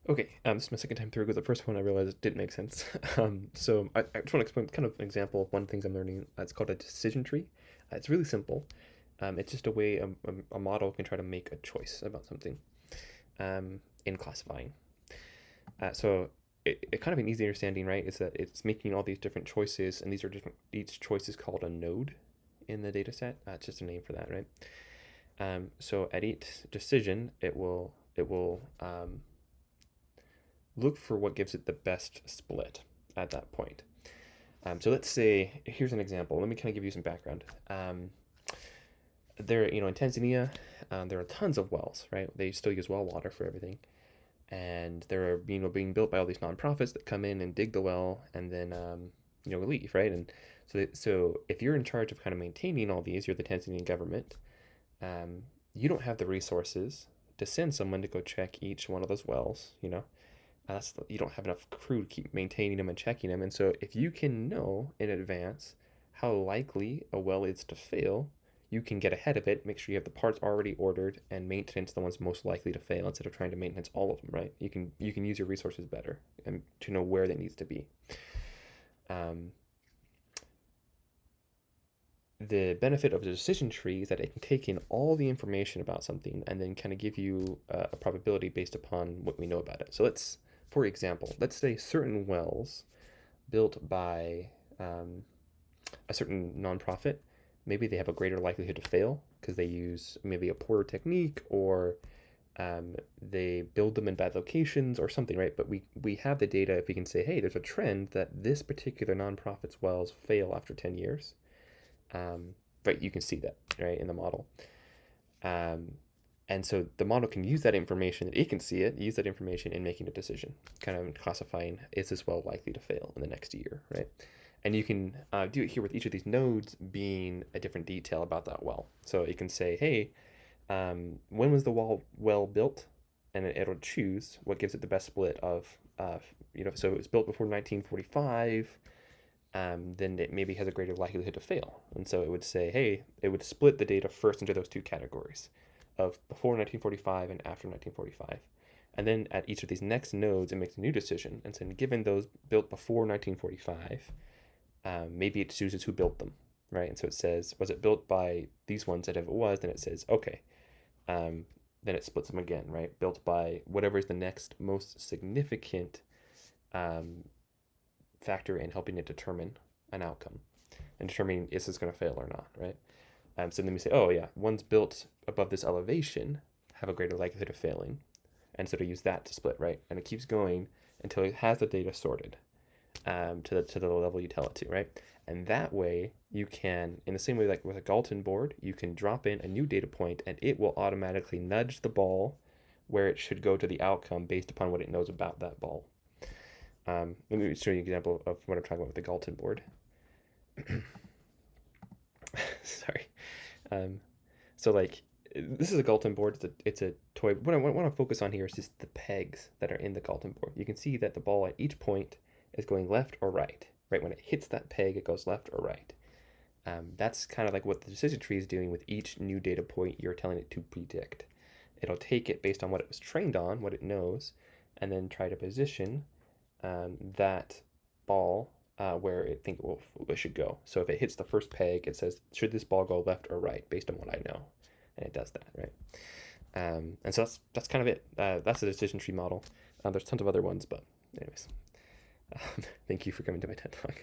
Okay, this is my second time through because the first one I realized it didn't make sense. So I just want to explain kind of an example of one of the things I'm learning. It's called a decision tree. It's really simple. It's just a way a model can try to make a choice about something in classifying. So it kind of an easy understanding, right? Is that it's making all these different choices, and these are different. Each choice is called a node in the data set. It's just a name for that, right? So at each decision, it will look for what gives it the best split at that point. So let's say, here's an example. Let me kind of give you some background. In Tanzania, there are tons of wells, right? They still use well water for everything. And they're being built by all these nonprofits that come in and dig the well and then leave, right? And so if you're in charge of kind of maintaining all these, you're the Tanzanian government. You don't have the resources to send someone to go check each one of those wells, you don't have enough crew to keep maintaining them and checking them. And so if you can know in advance how likely a well is to fail, you can get ahead of it, make sure you have the parts already ordered, and maintenance the ones most likely to fail instead of trying to maintenance all of them, right? You can use your resources better and to know where they needs to be. Um, the benefit of the decision tree is that it can take in all the information about something and then kind of give you a probability based upon what we know about it. So for example, let's say certain wells built by a certain nonprofit, maybe they have a greater likelihood to fail because they use maybe a poorer technique or they build them in bad locations or something, right? But we have the data if we can say, hey, there's a trend that this particular nonprofit's wells fail after 10 years. But you can see that, right, in the model. Um, and so the model can use that information, that it can see it, use that information in making a decision, kind of classifying, is this well likely to fail in the next year, right? And you can do it here with each of these nodes being a different detail about that well. So it can say, hey, when was the well built? And it'll choose what gives it the best split of, so it was built before 1945, then it maybe has a greater likelihood to fail. And so it would say, hey, it would split the data first into those two categories of before 1945 and after 1945. And then at each of these next nodes, it makes a new decision. And so given those built before 1945, maybe it chooses who built them, right? And so it says, was it built by these ones? And if it was, then it says, okay. Then it splits them again, right? Built by whatever is the next most significant factor in helping it determine an outcome and determining is this going to fail or not, right? So then we say, oh yeah, ones built above this elevation have a greater likelihood of failing, and so to use that to split, right? And it keeps going until it has the data sorted to the level you tell it to, right? And that way you can, in the same way like with a Galton board, you can drop in a new data point and it will automatically nudge the ball where it should go to the outcome based upon what it knows about that ball. Let me show you an example of what I'm talking about with the Galton board. Sorry. Um, so like this is a Galton board. It's a toy. What I want to focus on here is just the pegs that are in the Galton board. You can see that the ball at each point is going left or right. Right when it hits that peg, it goes left or right. That's kind of like what the decision tree is doing with each new data point you're telling it to predict. It'll take it based on what it was trained on, what it knows, and then try to position that ball where it should go. So if it hits the first peg, it says, should this ball go left or right based on what I know? And it does that, right? And so that's kind of it. That's the decision tree model. There's tons of other ones, but anyways, thank you for coming to my TED Talk.